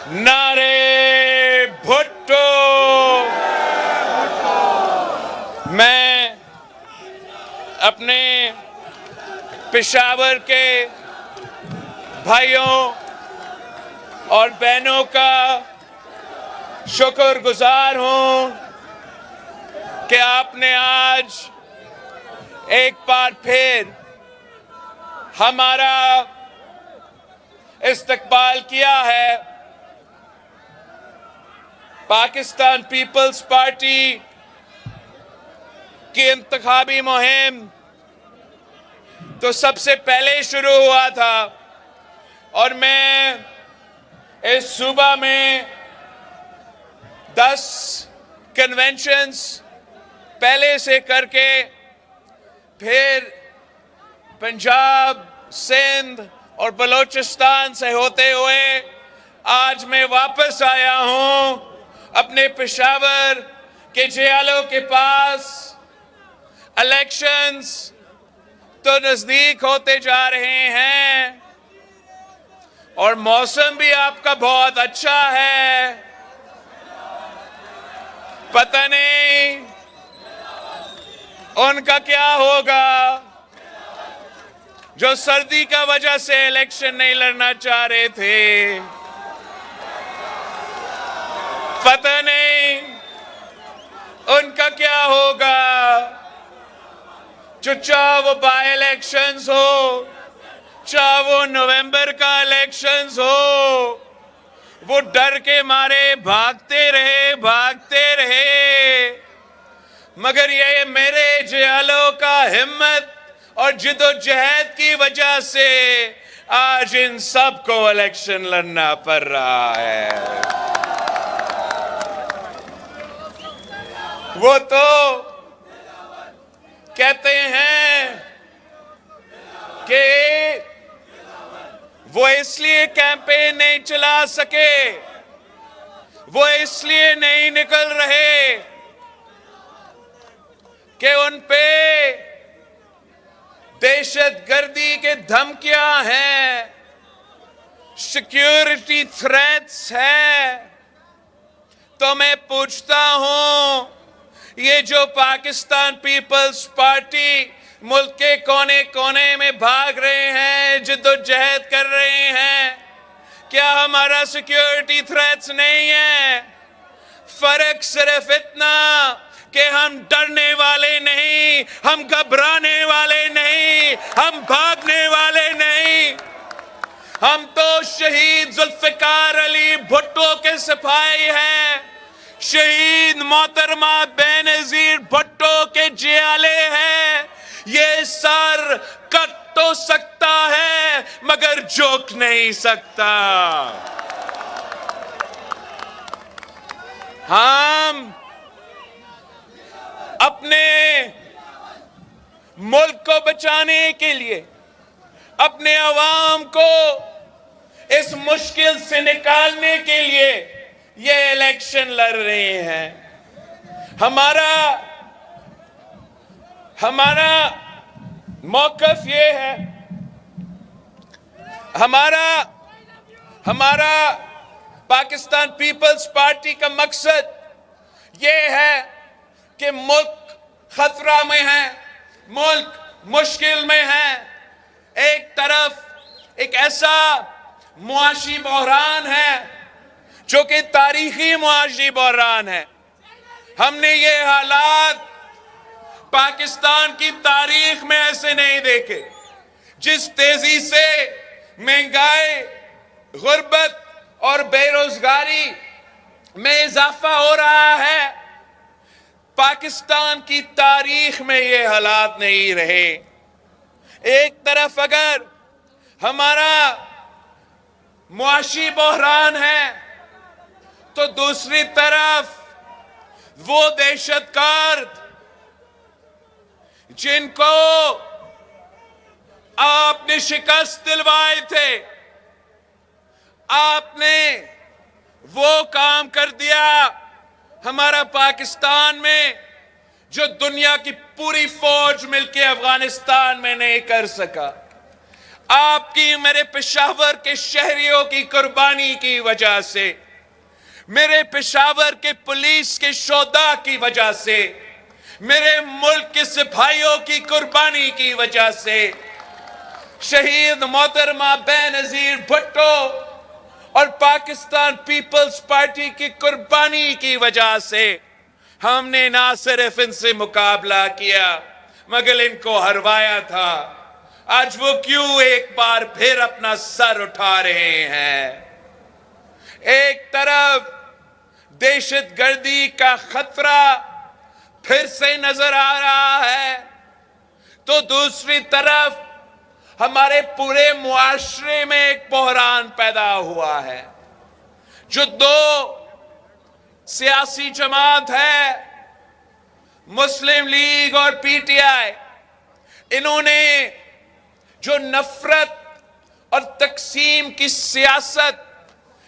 نعرے بھٹو۔ میں اپنے پشاور کے بھائیوں اور بہنوں کا شکر گزار ہوں کہ آپ نے آج ایک بار پھر ہمارا استقبال کیا ہے۔ پاکستان پیپلز پارٹی کی انتخابی مہم تو سب سے پہلے شروع ہوا تھا اور میں اس صوبہ میں 10 کنونشنز پہلے سے کر کے پھر پنجاب، سندھ اور بلوچستان سے ہوتے ہوئے آج میں واپس آیا ہوں اپنے پشاور کے جیالوں کے پاس۔ الیکشنز تو نزدیک ہوتے جا رہے ہیں اور موسم بھی آپ کا بہت اچھا ہے۔ پتہ نہیں ان کا کیا ہوگا جو سردی کا وجہ سے الیکشن نہیں لڑنا چاہ رہے تھے۔ پتہ نہیں ان کا کیا ہوگا جو چاہے وہ بائی الیکشنز ہو، چاہے وہ نومبر کا الیکشنز ہو، وہ ڈر کے مارے بھاگتے رہے۔ مگر یہ میرے جیالوں کا ہمت اور جد و جہد کی وجہ سے آج ان سب کو الیکشن لڑنا پڑ رہا ہے۔ وہ تو کہتے ہیں کہ وہ اس لیے کیمپین نہیں چلا سکے، وہ اس لیے نہیں نکل رہے کہ ان پہ دہشت گردی کے دھمکیاں ہیں، سیکیورٹی تھریٹس ہے۔ تو میں پوچھتا ہوں، یہ جو پاکستان پیپلز پارٹی ملک کے کونے کونے میں بھاگ رہے ہیں، جد و جہد کر رہے ہیں، کیا ہمارا سیکیورٹی تھریٹس نہیں ہے؟ فرق صرف اتنا کہ ہم ڈرنے والے نہیں، ہم گھبرانے والے نہیں، ہم بھاگنے والے نہیں۔ ہم تو شہید ذوالفقار علی بھٹو کے سپاہی ہیں، شہید محترمہ بینظیر بھٹو کے جیالے ہیں۔ یہ سر کٹ تو سکتا ہے مگر جھک نہیں سکتا۔ ہم اپنے ملک کو بچانے کے لیے، اپنے عوام کو اس مشکل سے نکالنے کے لیے یہ الیکشن لڑ رہے ہیں۔ ہمارا موقف یہ ہے، ہمارا پاکستان پیپلز پارٹی کا مقصد یہ ہے کہ ملک خطرہ میں ہے، ملک مشکل میں ہے۔ ایک طرف ایک ایسا معاشی بحران ہے جو کہ تاریخی معاشی بحران ہے۔ ہم نے یہ حالات پاکستان کی تاریخ میں ایسے نہیں دیکھے۔ جس تیزی سے مہنگائی، غربت اور بے روزگاری میں اضافہ ہو رہا ہے، پاکستان کی تاریخ میں یہ حالات نہیں رہے۔ ایک طرف اگر ہمارا معاشی بحران ہے تو دوسری طرف وہ دہشت گرد جن کو آپ نے شکست دلوائے تھے، آپ نے وہ کام کر دیا ہمارا پاکستان میں جو دنیا کی پوری فوج مل کے افغانستان میں نہیں کر سکا۔ آپ کی میرے پشاور کے شہریوں کی قربانی کی وجہ سے، میرے پشاور کے پولیس کے شہداء کی وجہ سے، میرے ملک کے سپاہیوں کی قربانی کی وجہ سے، شہید محترمہ بے نظیر بھٹو اور پاکستان پیپلز پارٹی کی قربانی کی وجہ سے ہم نے نہ صرف ان سے مقابلہ کیا مگر ان کو ہروایا تھا۔ آج وہ کیوں ایک بار پھر اپنا سر اٹھا رہے ہیں؟ ایک طرف دہشت گردی کا خطرہ پھر سے نظر آ رہا ہے تو دوسری طرف ہمارے پورے معاشرے میں ایک بحران پیدا ہوا ہے۔ جو دو سیاسی جماعت ہے، مسلم لیگ اور پی ٹی آئی، انہوں نے جو نفرت اور تقسیم کی سیاست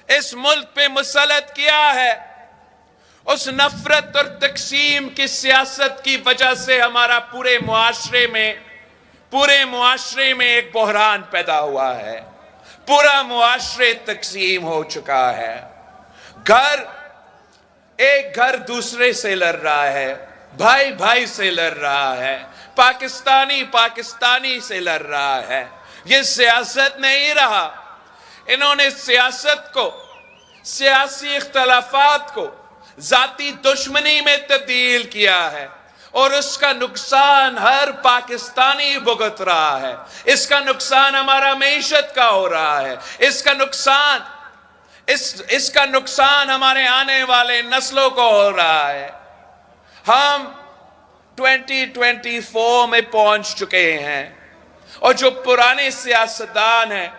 اس ملک پہ مسلط کیا ہے، اس نفرت اور تقسیم کی سیاست کی وجہ سے ہمارا پورے معاشرے میں ایک بحران پیدا ہوا ہے۔ پورا معاشرے تقسیم ہو چکا ہے۔ ایک گھر دوسرے سے لڑ رہا ہے، بھائی بھائی سے لڑ رہا ہے، پاکستانی سے لڑ رہا ہے۔ یہ سیاست نہیں رہا۔ انہوں نے سیاست کو، سیاسی اختلافات کو ذاتی دشمنی میں تبدیل کیا ہے اور اس کا نقصان ہر پاکستانی بھگت رہا ہے۔ اس کا نقصان ہمارا معیشت کا ہو رہا ہے۔ اس کا نقصان ہمارے آنے والے نسلوں کو ہو رہا ہے۔ ہم 2024 میں پہنچ چکے ہیں اور جو پرانے سیاستدان ہیں،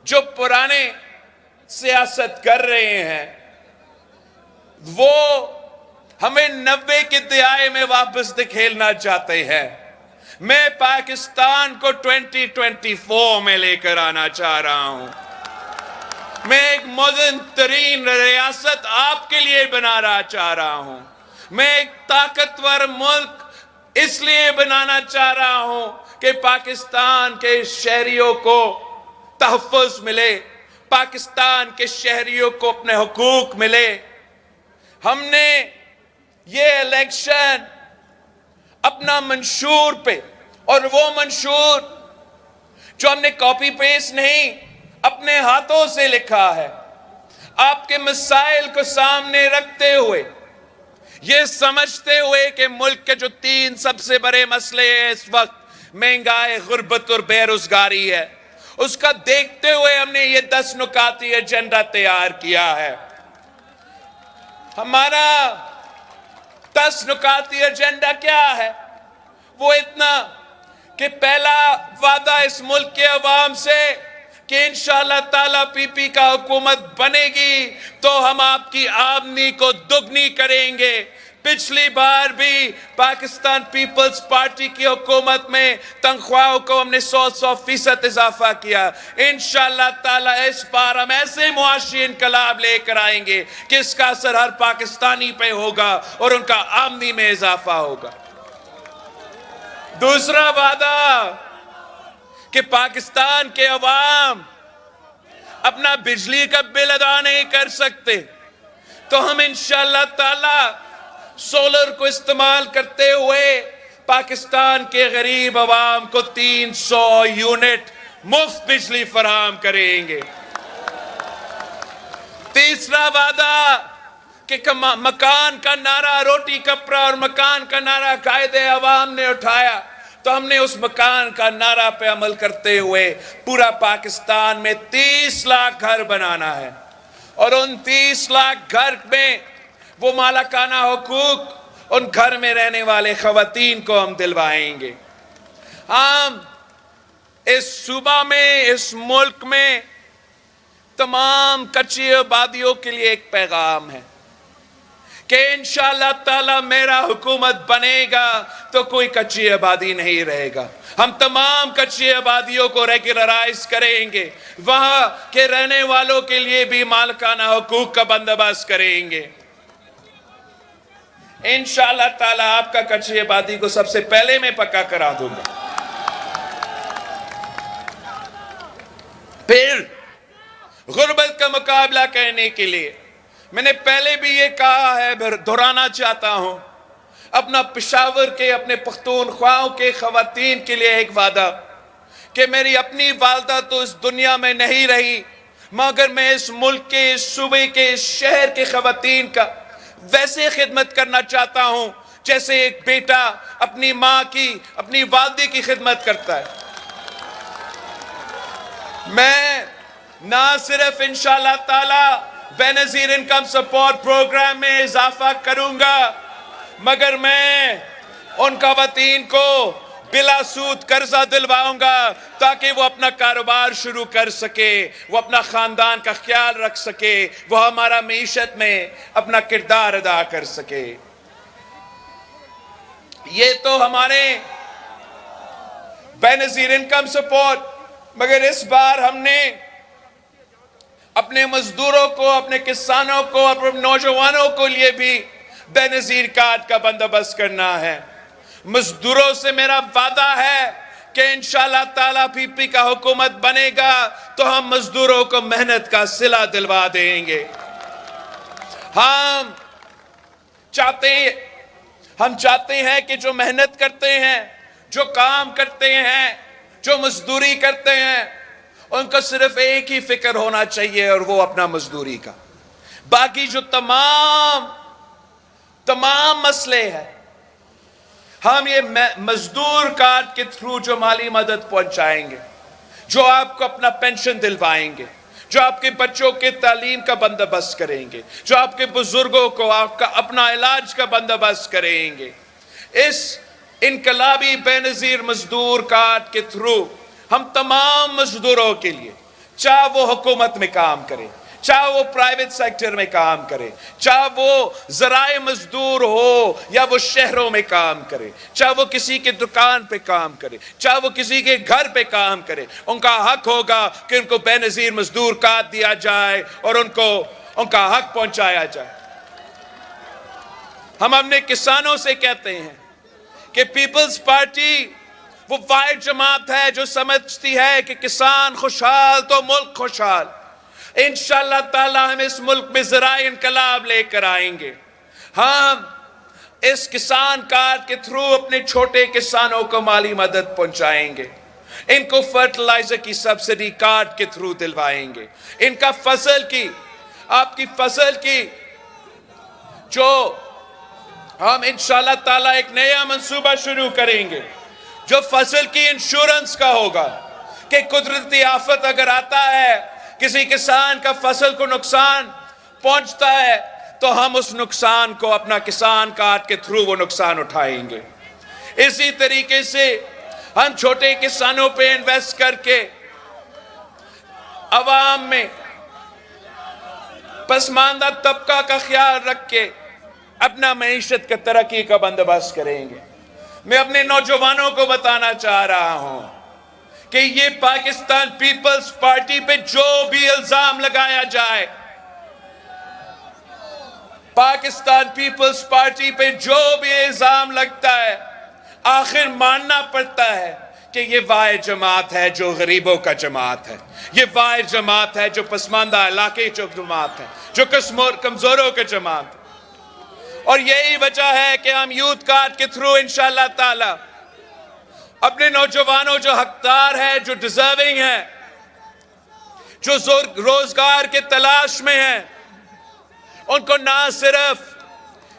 جو پرانے سیاست کر رہے ہیں، وہ ہمیں 90 کے دہائی میں واپس دھکیلنا چاہتے ہیں۔ میں پاکستان کو 2024 میں لے کر آنا چاہ رہا ہوں۔ میں ایک مدن ترین ریاست آپ کے لیے بنانا چاہ رہا ہوں۔ میں ایک طاقتور ملک اس لیے بنانا چاہ رہا ہوں کہ پاکستان کے شہریوں کو تحفظ ملے، پاکستان کے شہریوں کو اپنے حقوق ملے۔ ہم نے یہ الیکشن اپنا منشور پہ، اور وہ منشور جو ہم نے کاپی پیسٹ نہیں، اپنے ہاتھوں سے لکھا ہے، آپ کے مسائل کو سامنے رکھتے ہوئے، یہ سمجھتے ہوئے کہ ملک کے جو 3 سب سے بڑے مسئلے ہیں اس وقت، مہنگائی، غربت اور بے روزگاری ہے، اس کا دیکھتے ہوئے ہم نے یہ 10 نکاتی ایجنڈا تیار کیا ہے۔ ہمارا 10 نکاتی ایجنڈا کیا ہے؟ وہ اتنا کہ پہلا وعدہ اس ملک کے عوام سے کہ انشاءاللہ تعالیٰ پی پی کا حکومت بنے گی تو ہم آپ کی آمدنی کو دگنی کریں گے۔ پچھلی بار بھی پاکستان پیپلز پارٹی کی حکومت میں تنخواہوں کو ہم نے 100% اضافہ کیا۔ انشاءاللہ تعالیٰ اس بار ہم ایسے معاشی انقلاب لے کر آئیں گے کہ اس کا اثر ہر پاکستانی پہ ہوگا اور ان کا آمدنی میں اضافہ ہوگا۔ دوسرا وعدہ کہ پاکستان کے عوام اپنا بجلی کا بل ادا نہیں کر سکتے تو ہم انشاءاللہ تعالی سولر کو استعمال کرتے ہوئے پاکستان کے غریب عوام کو 300 یونٹ مفت بجلی فراہم کریں گے۔ تیسرا وعدہ کہ مکان کا نعرہ، روٹی کپڑا اور مکان کا نعرہ قائد عوام نے اٹھایا تو ہم نے اس مکان کا نعرہ پہ عمل کرتے ہوئے پورا پاکستان میں 30 لاکھ گھر بنانا ہے، اور ان 30 لاکھ گھر میں وہ مالکانہ حقوق ان گھر میں رہنے والے خواتین کو ہم دلوائیں گے۔ ہم اس صوبہ میں، اس ملک میں تمام کچی آبادیوں کے لیے ایک پیغام ہے کہ انشاءاللہ تعالی میرا حکومت بنے گا تو کوئی کچی آبادی نہیں رہے گا۔ ہم تمام کچی آبادیوں کو ریگولرائز کریں گے، وہاں کے رہنے والوں کے لیے بھی مالکانہ حقوق کا بندوبست کریں گے۔ انشاءاللہ تعالی آپ کا کچی آبادی کو سب سے پہلے میں پکا کرا دوں گا۔ پھر غربت کا مقابلہ کرنے کے لیے میں نے پہلے بھی یہ کہا ہے، دہرانا چاہتا ہوں، اپنا پشاور کے اپنے پختونخواؤں کے خواتین کے لیے ایک وعدہ کہ میری اپنی والدہ تو اس دنیا میں نہیں رہی، مگر میں اس ملک کے، اس صوبے کے، اس شہر کے خواتین کا ویسے خدمت کرنا چاہتا ہوں جیسے ایک بیٹا اپنی ماں کی، اپنی والدی کی خدمت کرتا ہے۔ میں نہ صرف انشاءاللہ تعالی بے نظیر انکم سپورٹ پروگرام میں اضافہ کروں گا، مگر میں ان خواتین کو بلا سود قرضہ دلواؤں گا تاکہ وہ اپنا کاروبار شروع کر سکے، وہ اپنا خاندان کا خیال رکھ سکے، وہ ہمارا معیشت میں اپنا کردار ادا کر سکے۔ یہ تو ہمارے بے نظیر انکم سپورٹ، مگر اس بار ہم نے اپنے مزدوروں کو، اپنے کسانوں کو، اپنے نوجوانوں کو لیے بھی بے نظیر کارڈ کا بندوبست کرنا ہے۔ مزدوروں سے میرا وعدہ ہے کہ انشاءاللہ تعالیٰ پی پی کا حکومت بنے گا تو ہم مزدوروں کو محنت کا صلہ دلوا دیں گے۔ ہم چاہتے ہیں کہ جو محنت کرتے ہیں، جو کام کرتے ہیں، جو مزدوری کرتے ہیں، ان کو صرف ایک ہی فکر ہونا چاہیے اور وہ اپنا مزدوری کا۔ باقی جو تمام مسئلے ہیں، ہم یہ مزدور کارڈ کے تھرو جو مالی مدد پہنچائیں گے، جو آپ کو اپنا پینشن دلوائیں گے، جو آپ کے بچوں کے تعلیم کا بندوبست کریں گے، جو آپ کے بزرگوں کو آپ کا اپنا علاج کا بندوبست کریں گے، اس انقلابی بے نظیر مزدور کارڈ کے تھرو ہم تمام مزدوروں کے لیے، چاہے وہ حکومت میں کام کرے، چاہے وہ پرائیویٹ سیکٹر میں کام کرے، چاہے وہ زرائع مزدور ہو یا وہ شہروں میں کام کرے، چاہے وہ کسی کے دکان پہ کام کرے، چاہے وہ کسی کے گھر پہ کام کرے، ان کا حق ہوگا کہ ان کو بے نظیر مزدور کارڈ دیا جائے اور ان کا حق پہنچایا جائے۔ ہم اپنے کسانوں سے کہتے ہیں کہ پیپلز پارٹی وہ واحد جماعت ہے جو سمجھتی ہے کہ کسان خوشحال تو ملک خوشحال۔ انشاءاللہ تعالی ہم اس ملک میں زرعی انقلاب لے کر آئیں گے۔ ہم اس کسان کارڈ کے تھرو اپنے چھوٹے کسانوں کو مالی مدد پہنچائیں گے، ان کو فرٹیلائزر کی سبسڈی کارڈ کے تھرو دلوائیں گے، ان کا آپ کی فصل کی جو ہم انشاءاللہ تعالی ایک نیا منصوبہ شروع کریں گے جو فصل کی انشورنس کا ہوگا کہ قدرتی آفت اگر آتا ہے، کسی کسان کا فصل کو نقصان پہنچتا ہے تو ہم اس نقصان کو اپنا کسان کارڈ کے تھرو وہ نقصان اٹھائیں گے۔ اسی طریقے سے ہم چھوٹے کسانوں پہ انویسٹ کر کے عوام میں پسماندہ طبقہ کا خیال رکھ کے اپنا معیشت کا ترقی کا بندوبست کریں گے۔ میں اپنے نوجوانوں کو بتانا چاہ رہا ہوں کہ یہ پاکستان پیپلز پارٹی پہ جو بھی الزام لگایا جائے، پاکستان پیپلز پارٹی پہ جو بھی الزام لگتا ہے، آخر ماننا پڑتا ہے کہ یہ واحد جماعت ہے جو غریبوں کا جماعت ہے، یہ واحد جماعت ہے جو پسماندہ علاقے جو جماعت ہے، جو کمزوروں کا جماعت ہے۔ اور یہی وجہ ہے کہ ہم یوتھ کارڈ کے تھرو انشاءاللہ تعالی اپنے نوجوانوں جو حقدار ہیں، جو ڈیزرونگ ہیں، جو روزگار کے تلاش میں ہیں، ان کو نہ صرف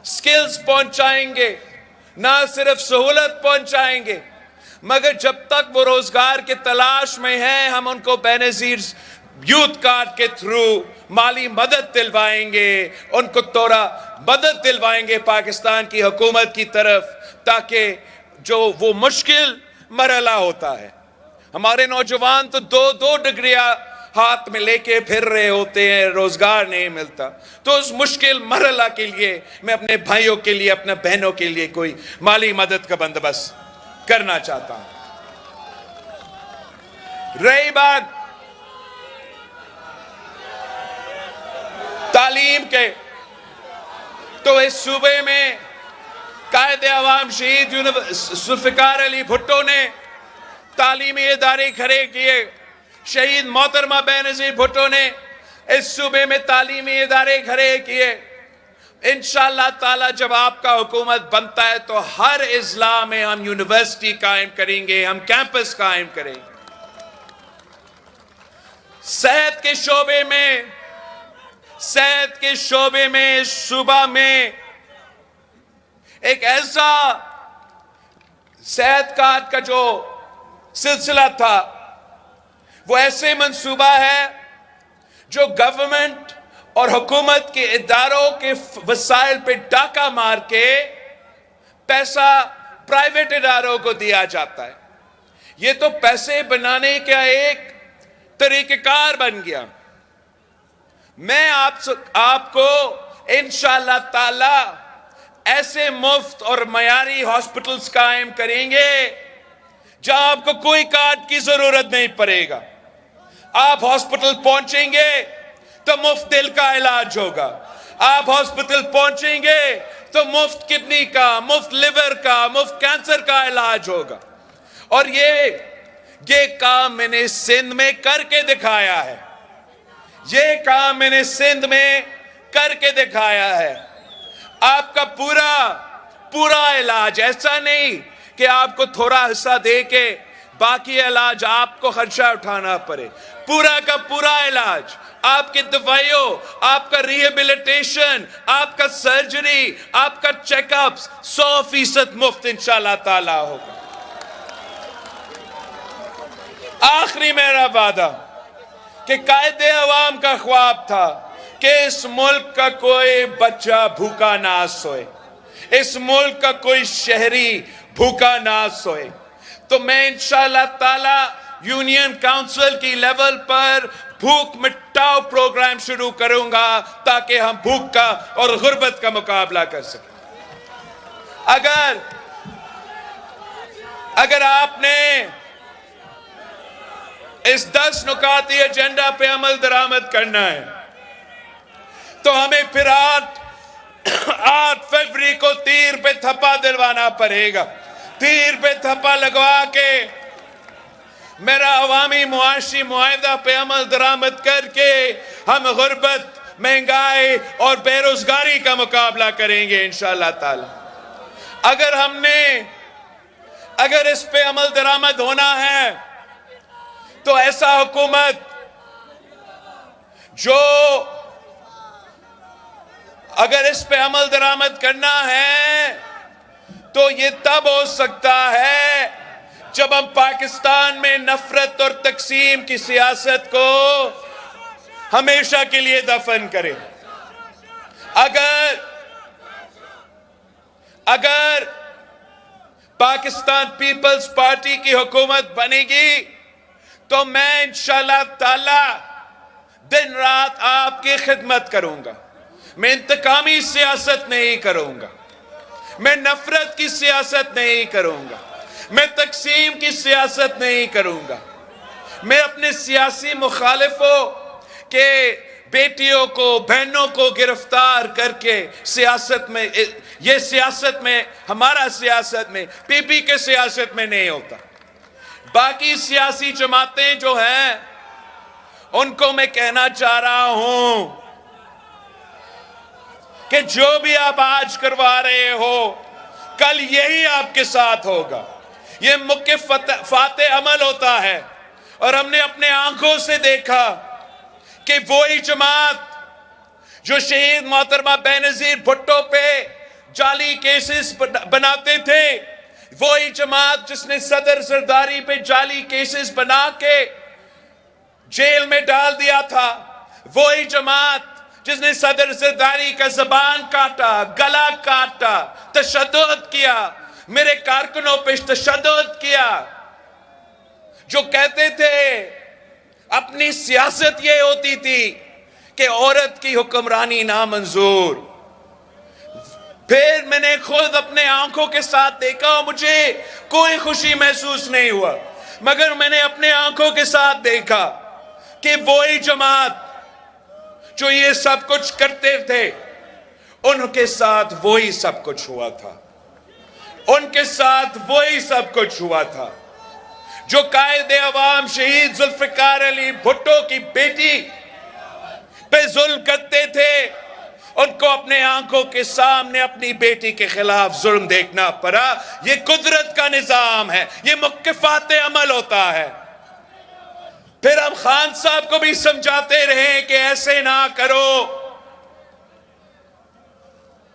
سکلز پہنچائیں گے، نہ صرف سہولت پہنچائیں گے، مگر جب تک وہ روزگار کے تلاش میں ہیں ہم ان کو بے نظیر یوتھ کارڈ کے تھرو مالی مدد دلوائیں گے، ان کو تھوڑا مدد دلوائیں گے پاکستان کی حکومت کی طرف، تاکہ جو وہ مشکل مرحلہ ہوتا ہے، ہمارے نوجوان تو دو ڈگریاں ہاتھ میں لے کے پھر رہے ہوتے ہیں، روزگار نہیں ملتا، تو اس مشکل مرحلہ کے لیے میں اپنے بھائیوں کے لیے، اپنے بہنوں کے لیے کوئی مالی مدد کا بندوبست کرنا چاہتا ہوں۔ رہی بات تعلیم کے، تو اس صوبے میں قائد عوام شہید ذوالفقار علی بھٹو نے تعلیمی ادارے کھڑے کیے، شہید محترمہ بینظیر بھٹو نے اس صوبے میں تعلیمی ادارے کھڑے کیے. انشاءاللہ تعالی جب آپ کا حکومت بنتا ہے تو ہر اضلاع میں ہم یونیورسٹی قائم کریں گے, ہم کیمپس قائم کریں گے. صحت کے شعبے میں اس صوبہ میں ایک ایسا صحت کارڈ کا جو سلسلہ تھا, وہ ایسے منصوبہ ہے جو گورنمنٹ اور حکومت کے اداروں کے وسائل پہ ڈاکہ مار کے پیسہ پرائیویٹ اداروں کو دیا جاتا ہے. یہ تو پیسے بنانے کا ایک طریقہ کار بن گیا. میں آپ کو انشاءاللہ تعالی ایسے مفت اور معیاری ہاسپٹلز قائم کریں گے جہاں آپ کو کوئی کارڈ کی ضرورت نہیں پڑے گا. آپ ہاسپٹل پہنچیں گے تو مفت دل کا علاج ہوگا. آپ ہاسپٹل پہنچیں گے تو مفت کڈنی کا, مفت لیور کا, مفت کینسر کا علاج ہوگا. اور یہ کام میں نے سندھ میں کر کے دکھایا ہے. آپ کا پورا علاج, ایسا نہیں کہ آپ کو تھوڑا حصہ دے کے باقی علاج آپ کو خرچہ اٹھانا پڑے. پورا کا پورا علاج, آپ کی دوائیوں, آپ کا ریہیبلیٹیشن, آپ کا سرجری, آپ کا چیک اپس 100% مفت انشاءاللہ تعالی ہوگا. آخری میرا وعدہ کہ قائد عوام کا خواب تھا کہ اس ملک کا کوئی بچہ بھوکا نہ سوئے, اس ملک کا کوئی شہری بھوکا نہ سوئے. تو میں انشاءاللہ تعالی یونین کاؤنسل کی لیول پر بھوک مٹاؤ پروگرام شروع کروں گا تاکہ ہم بھوک کا اور غربت کا مقابلہ کر سکیں. اگر آپ نے اس 10 نکاتی ایجنڈا پہ عمل درآمد کرنا ہے تو ہمیں پھر 8 فروری کو تیر پہ تھپا دلوانا پڑے گا. تیر پہ تھپا لگوا کے میرا عوامی معاشی معاہدہ پہ عمل درآمد کر کے ہم غربت, مہنگائی اور بے روزگاری کا مقابلہ کریں گے انشاءاللہ تعالی. اگر اس پہ عمل درآمد ہونا ہے تو ایسا حکومت اگر اس پہ عمل درآمد کرنا ہے تو یہ تب ہو سکتا ہے جب ہم پاکستان میں نفرت اور تقسیم کی سیاست کو ہمیشہ کے لیے دفن کریں. اگر پاکستان پیپلز پارٹی کی حکومت بنے گی تو میں انشاءاللہ تعالی دن رات آپ کی خدمت کروں گا. میں انتقامی سیاست نہیں کروں گا, میں نفرت کی سیاست نہیں کروں گا, میں تقسیم کی سیاست نہیں کروں گا. میں اپنے سیاسی مخالفوں کے بیٹیوں کو, بہنوں کو گرفتار کر کے سیاست میں ہمارا سیاست میں پی پی کے سیاست میں نہیں ہوتا. باقی سیاسی جماعتیں جو ہیں ان کو میں کہنا چاہ رہا ہوں کہ جو بھی آپ آج کروا رہے ہو کل یہی آپ کے ساتھ ہوگا. یہ موقف فاتح عمل ہوتا ہے اور ہم نے اپنے آنکھوں سے دیکھا کہ وہی جماعت جو شہید محترمہ بینظیر بھٹو پہ جعلی کیسز بناتے تھے, وہی جماعت جس نے صدر زرداری پہ جعلی کیسز بنا کے جیل میں ڈال دیا تھا, وہی جماعت جس نے صدر زرداری کا زبان کاٹا, گلا کاٹا, تشدد کیا, میرے کارکنوں پہ تشدد کیا, جو کہتے تھے اپنی سیاست یہ ہوتی تھی کہ عورت کی حکمرانی نامنظور. پھر میں نے خود اپنے آنکھوں کے ساتھ دیکھا اور مجھے کوئی خوشی محسوس نہیں ہوا, مگر میں نے اپنے آنکھوں کے ساتھ دیکھا کہ وہی جماعت جو یہ سب کچھ کرتے تھے ان کے ساتھ وہی سب کچھ ہوا تھا, ان کے ساتھ وہی سب کچھ ہوا تھا. جو قائد عوام شہید ذوالفقار علی بھٹو کی بیٹی پہ ظلم کرتے تھے، ان کو اپنے آنکھوں کے سامنے اپنی بیٹی کے خلاف ظلم دیکھنا پڑا۔ یہ قدرت کا نظام ہے، یہ موقفات عمل ہوتا ہے۔ پھر ہم خان صاحب کو بھی سمجھاتے رہے کہ ایسے نہ کرو،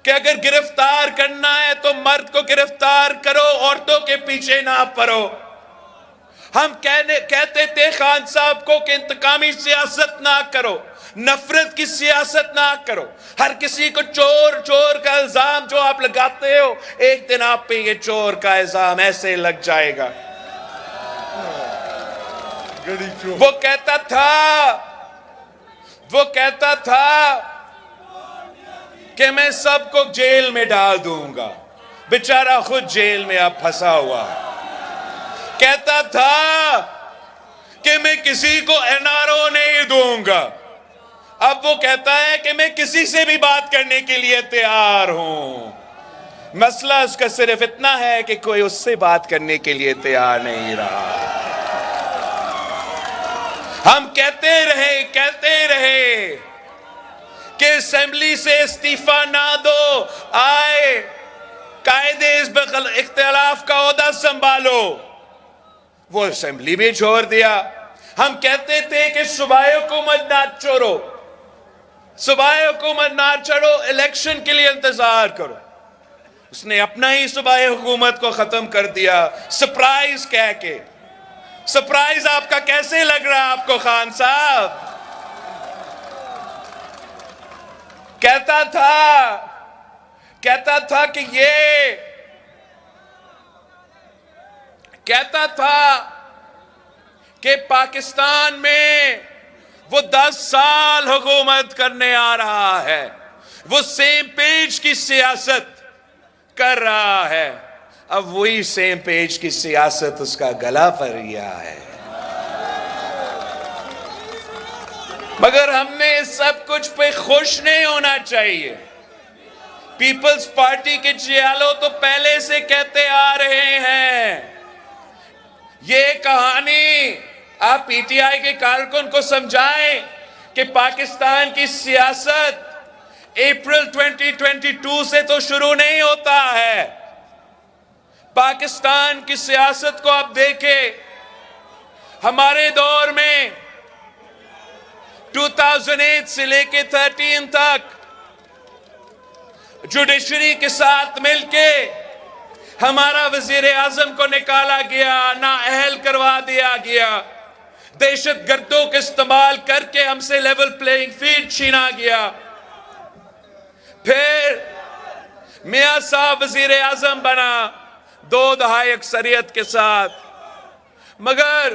کہ اگر گرفتار کرنا ہے تو مرد کو گرفتار کرو، عورتوں کے پیچھے نہ پڑو۔ ہم کہتے تھے خان صاحب کو کہ انتقامی سیاست نہ کرو، نفرت کی سیاست نہ کرو، ہر کسی کو چور چور کا الزام جو آپ لگاتے ہو، ایک دن آپ پہ یہ چور کا الزام ایسے لگ جائے گا۔ وہ کہتا تھا کہ میں سب کو جیل میں ڈال دوں گا، بیچارہ خود جیل میں اب پھنسا ہوا ہے۔ کہتا تھا کہ میں کسی کو NRO نہیں دوں گا، اب وہ کہتا ہے کہ میں کسی سے بھی بات کرنے کے لیے تیار ہوں۔ مسئلہ اس کا صرف اتنا ہے کہ کوئی اس سے بات کرنے کے لیے تیار نہیں رہا۔ ہم کہتے رہے کہ اسمبلی سے استعفیٰ نہ دو، آئے قائد حزب اختلاف کا عہدہ سنبھالو، وہ اسمبلی بھی چھوڑ دیا۔ ہم کہتے تھے کہ صوبائی حکومت نہ چڑھو، الیکشن کے لیے انتظار کرو۔ اس نے اپنا ہی صوبائی حکومت کو ختم کر دیا، سپرائز کہہ کے۔ سپرائز آپ کا کیسے لگ رہا آپ کو خان صاحب؟ کہتا تھا کہ کہتا تھا کہ پاکستان میں وہ 10 سال حکومت کرنے آ رہا ہے، وہ سیم پیج کی سیاست کر رہا ہے، اب وہی سیم پیج کی سیاست اس کا گلا پھر گیا ہے۔ مگر ہم نے اس سب کچھ پہ خوش نہیں ہونا چاہیے۔ پیپلز پارٹی کے چیالوں تو پہلے سے کہتے آ رہے ہیں، یہ کہانی آپ پی ٹی آئی کے کارکن کو سمجھائیں کہ پاکستان کی سیاست اپریل 2022 سے تو شروع نہیں ہوتا ہے۔ پاکستان کی سیاست کو آپ دیکھیں، ہمارے دور میں 2008 سے لے کے 13 تک جوڈیشری کے ساتھ مل کے ہمارا وزیر اعظم کو نکالا گیا، نااہل کروا دیا گیا، دہشت گردوں کے استعمال کر کے ہم سے لیول پلینگ فیلڈ چھینا گیا۔ پھر میاں صاحب وزیر اعظم بنا 2 دہائی اکثریت کے ساتھ، مگر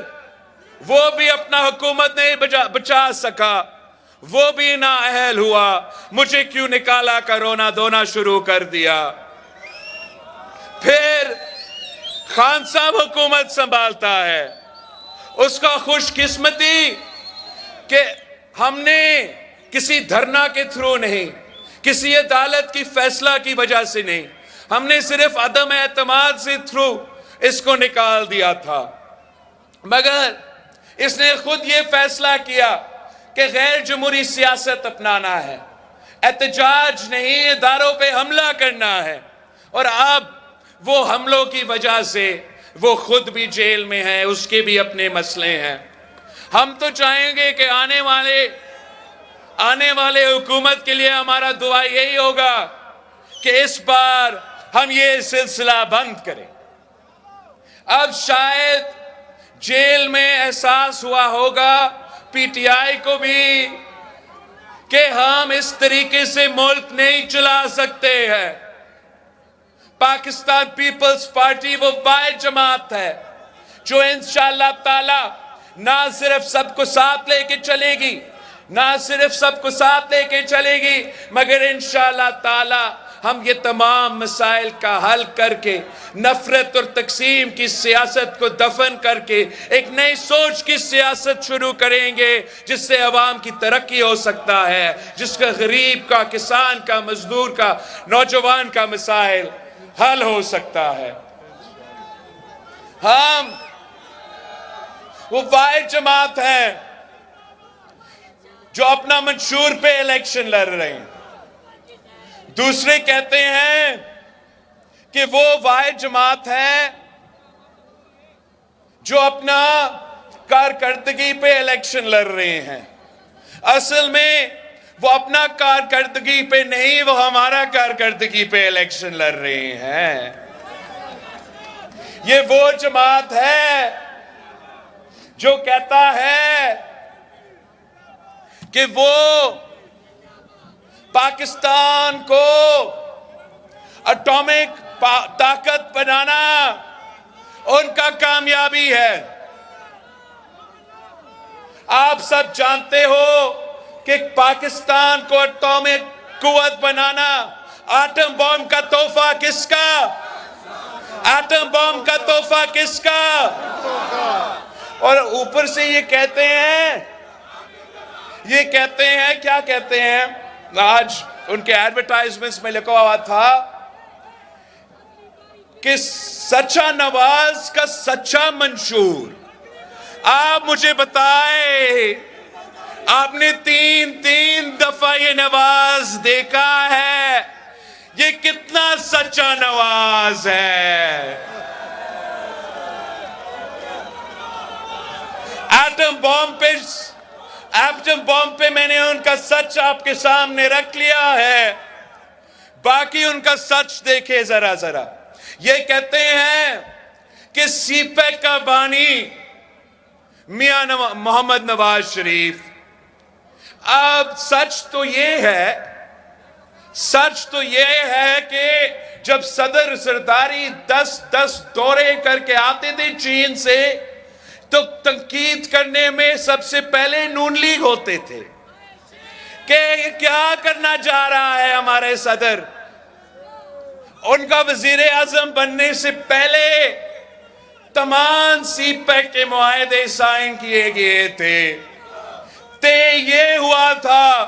وہ بھی اپنا حکومت نہیں بچا سکا، وہ بھی نااہل ہوا، مجھے کیوں نکالا کا رونا دھونا شروع کر دیا۔ پھر خان صاحب حکومت سنبھالتا ہے، اس کا خوش قسمتی کہ ہم نے کسی دھرنا کے تھرو نہیں، کسی عدالت کی فیصلہ کی وجہ سے نہیں، ہم نے صرف عدم اعتماد سے تھرو اس کو نکال دیا تھا۔ مگر اس نے خود یہ فیصلہ کیا کہ غیر جمہوری سیاست اپنانا ہے، احتجاج نہیں، اداروں پہ حملہ کرنا ہے، اور اب وہ حملوں کی وجہ سے وہ خود بھی جیل میں ہیں، اس کے بھی اپنے مسئلے ہیں۔ ہم تو چاہیں گے کہ آنے والے حکومت کے لیے ہمارا دعا یہی ہوگا کہ اس بار ہم یہ سلسلہ بند کریں۔ اب شاید جیل میں احساس ہوا ہوگا پی ٹی آئی کو بھی کہ ہم اس طریقے سے ملک نہیں چلا سکتے ہیں۔ پاکستان پیپلز پارٹی وہ واحد جماعت ہے جو انشاءاللہ تعالی نہ صرف سب کو ساتھ لے کے چلے گی، مگر انشاءاللہ تعالی ہم یہ تمام مسائل کا حل کر کے، نفرت اور تقسیم کی سیاست کو دفن کر کے ایک نئی سوچ کی سیاست شروع کریں گے، جس سے عوام کی ترقی ہو سکتا ہے، جس کا غریب کا، کسان کا، مزدور کا، نوجوان کا مسائل حل ہو سکتا ہے۔ وہ واحد جماعت ہے جو اپنا منشور پہ الیکشن لڑ رہے ہیں. دوسرے کہتے ہیں کہ وہ واحد جماعت ہے جو اپنا کارکردگی پہ الیکشن لڑ رہے ہیں. اصل میں وہ اپنا کارکردگی پہ نہیں، وہ ہمارا کارکردگی پہ الیکشن لڑ رہے ہیں. یہ وہ جماعت ہے جو کہتا ہے کہ وہ پاکستان کو اٹامک طاقت بنانا ان کا کامیابی ہے. آپ سب جانتے ہو کہ پاکستان کو اٹامک قوت بنانا، ایٹم بم کا تحفہ کس کا؟ ایٹم بم کا تحفہ کس کا؟ اور اوپر سے یہ کہتے ہیں کیا کہتے ہیں؟ آج ان کے ایڈورٹائزمنٹس میں لکھا ہوا تھا کہ سچا نواز کا سچا منشور. آپ مجھے بتائیں، آپ نے تین دفعہ یہ نواز دیکھا ہے، یہ کتنا سچا نواز ہے؟ ایٹم بم پہ میں نے ان کا سچ آپ کے سامنے رکھ لیا ہے. باقی ان کا سچ دیکھے ذرا. یہ کہتے ہیں کہ سی پیک کا بانی میاں محمد نواز شریف. اب سچ تو یہ ہے کہ جب صدر زرداری 10 دورے کر کے آتے تھے چین سے، تو تنقید کرنے میں سب سے پہلے نون لیگ ہوتے تھے کہ یہ کیا کرنا جا رہا ہے ہمارے صدر. ان کا وزیر اعظم بننے سے پہلے تمام سی پیک کے معاہدے سائن کیے گئے تھے. یہ ہوا تھا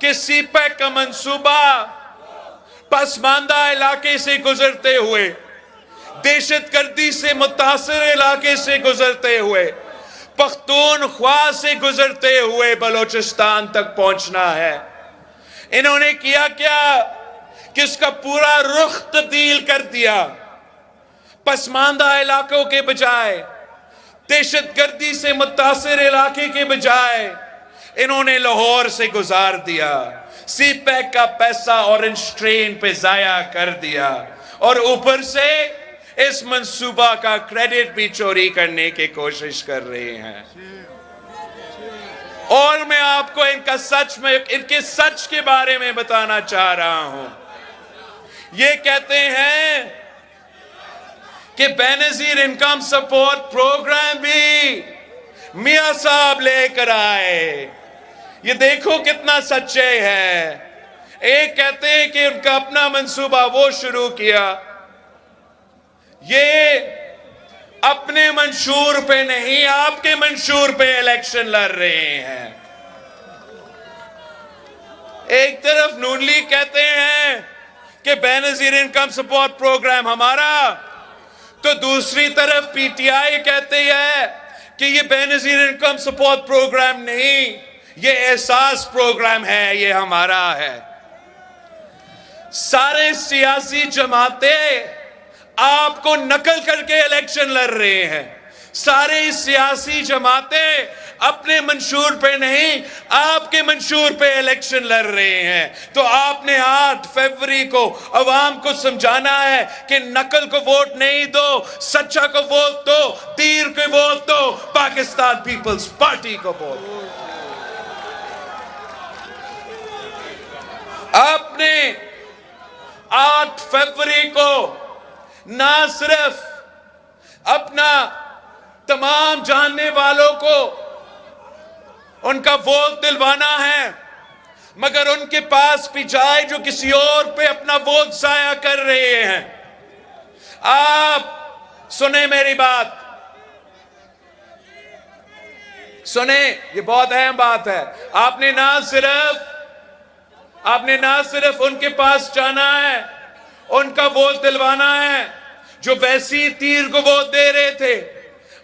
کہ سی پیک کا منصوبہ پسماندہ علاقے سے گزرتے ہوئے، دہشت گردی سے متاثر علاقے سے گزرتے ہوئے، پختونخوا سے گزرتے ہوئے بلوچستان تک پہنچنا ہے. انہوں نے کیا کہ اس کا پورا رخ تبدیل کر دیا. پسماندہ علاقوں کے بجائے، دہشت گردی سے متاثر علاقے کے بجائے انہوں نے لاہور سے گزار دیا. سی پیک کا پیسہ اورنج ٹرین پہ ضائع کر دیا، اور اوپر سے اس منصوبہ کا کریڈٹ بھی چوری کرنے کی کوشش کر رہے ہیں. اور میں آپ کو ان کے سچ کے بارے میں بتانا چاہ رہا ہوں. یہ کہتے ہیں کہ بے نظیر انکم سپورٹ پروگرام بھی میاں صاحب لے کر آئے. یہ دیکھو کتنا سچے ہیں. ایک کہتے ہیں کہ ان کا اپنا منصوبہ وہ شروع کیا. یہ اپنے منشور پہ نہیں، آپ کے منشور پہ الیکشن لڑ رہے ہیں. ایک طرف نون لیگ کہتے ہیں کہ بے نظیر انکم سپورٹ پروگرام ہمارا، تو دوسری طرف پی ٹی آئی کہتے ہیں کہ یہ بے نظیر انکم سپورٹ پروگرام نہیں، یہ احساس پروگرام ہے، یہ ہمارا ہے. سارے سیاسی جماعتیں آپ کو نقل کر کے الیکشن لڑ رہے ہیں. سارے سیاسی جماعتیں اپنے منشور پہ نہیں، آپ کے منشور پہ الیکشن لڑ رہے ہیں. تو آپ نے 8 فروری کو عوام کو سمجھانا ہے کہ نقل کو ووٹ نہیں دو، سچا کو ووٹ دو، تیر کو ووٹ دو، پاکستان پیپلز پارٹی کو ووٹ دو. آپ نے 8 فروری کو نہ صرف اپنا تمام جاننے والوں کو ان کا ووٹ دلوانا ہے، مگر ان کے پاس بھی جائے جو کسی اور پہ اپنا ووٹ ضائع کر رہے ہیں. آپ سنیں میری بات، سنیں، یہ بہت اہم بات ہے. آپ نے نہ صرف ان کے پاس جانا ہے، ان کا ووٹ دلوانا ہے جو ویسی تیر کو ووٹ دے رہے تھے.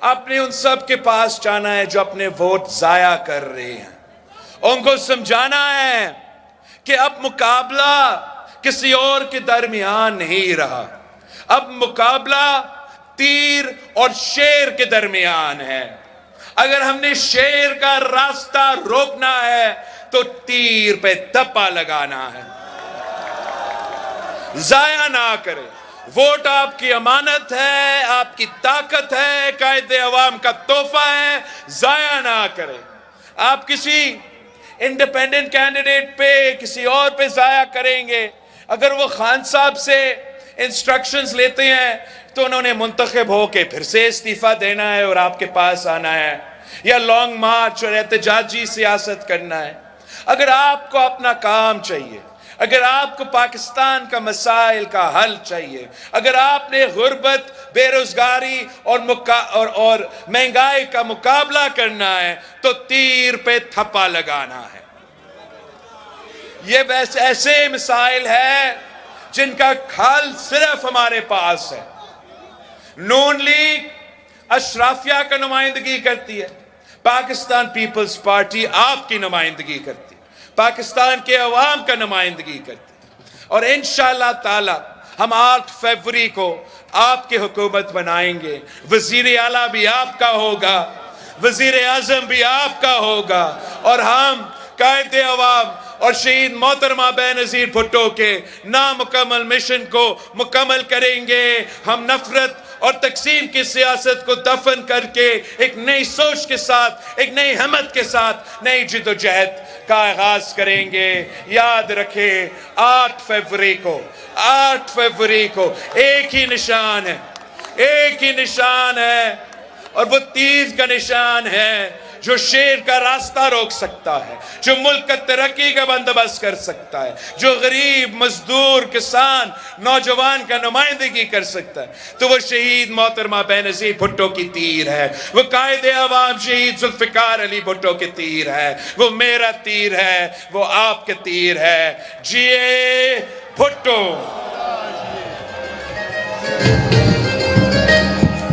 آپ نے ان سب کے پاس جانا ہے جو اپنے ووٹ ضائع کر رہے ہیں. ان کو سمجھانا ہے کہ اب مقابلہ کسی اور کے درمیان نہیں رہا. اب مقابلہ تیر اور شیر کے درمیان ہے. اگر ہم نے شیر کا راستہ روکنا ہے تو تیر پہ دپا لگانا ہے. ضائع نہ کرے. ووٹ آپ کی امانت ہے, آپ کی طاقت ہے, قائد عوام کا تحفہ ہے. ضائع نہ کرے. آپ کسی انڈیپینڈنٹ کینڈیڈیٹ پہ, کسی اور پہ ضائع کریں گے, اگر وہ خان صاحب سے انسٹرکشنز لیتے ہیں تو انہوں نے منتخب ہو کے پھر سے استعفیٰ دینا ہے اور آپ کے پاس آنا ہے, یا لانگ مارچ اور احتجاجی سیاست کرنا ہے. اگر آپ کو اپنا کام چاہیے, اگر آپ کو پاکستان کا مسائل کا حل چاہیے, اگر آپ نے غربت, بے روزگاری اور مہنگائی کا مقابلہ کرنا ہے تو تیر پہ تھپا لگانا ہے. یہ ایسے مسائل ہیں جن کا حل صرف ہمارے پاس ہے. نون لیگ اشرافیہ کا نمائندگی کرتی ہے, پاکستان پیپلز پارٹی آپ کی نمائندگی کرتی ہے, پاکستان کے عوام کا نمائندگی کرتی ہے. اور انشاءاللہ تعالی ہم 8 فروری کو آپ کی حکومت بنائیں گے. وزیر اعلیٰ بھی آپ کا ہوگا, وزیر اعظم بھی آپ کا ہوگا, اور ہم قائد عوام اور شہید محترمہ بے نظیر بھٹو کے نامکمل مشن کو مکمل کریں گے. ہم نفرت اور تقسیم کی سیاست کو دفن کر کے ایک نئی سوچ کے ساتھ, ایک نئی ہمت کے ساتھ نئی جدوجہد کا آغاز کریں گے. یاد رکھیں 8 فروری کو ایک ہی نشان ہے, ایک ہی نشان ہے, اور وہ تیر کا نشان ہے جو شیر کا راستہ روک سکتا ہے, جو ملک کا ترقی کا بندوبست کر سکتا ہے, جو غریب, مزدور, کسان, نوجوان کا نمائندگی کر سکتا ہے. تو وہ شہید محترمہ بے نظیر بھٹو کی تیر ہے, وہ قائد عوام شہید ذوالفقار علی بھٹو کی تیر ہے, وہ میرا تیر ہے, وہ آپ کے تیر ہے. جیے بھٹو.